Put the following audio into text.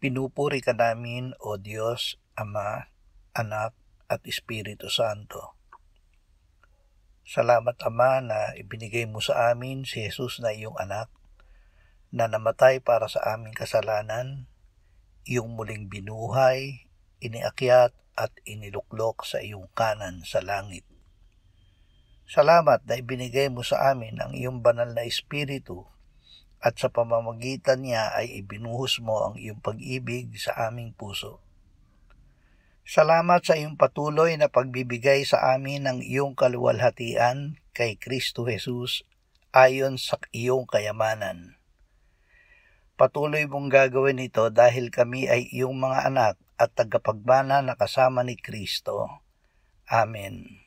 Pinupuri ka namin, O Diyos, Ama, Anak, at Espiritu Santo. Salamat, Ama, na ibinigay mo sa amin si Jesus na iyong anak, na namatay para sa aming kasalanan, iyong muling binuhay, iniakyat at iniluklok sa iyong kanan sa langit. Salamat na ibinigay mo sa amin ang iyong banal na Espiritu at sa pamamagitan niya ay ibinuhos mo ang iyong pag-ibig sa aming puso. Salamat sa iyong patuloy na pagbibigay sa amin ng iyong kaluwalhatian kay Kristo Jesus ayon sa iyong kayamanan. Patuloy mong gagawin ito dahil kami ay iyong mga anak at tagapagmana na kasama ni Kristo. Amen.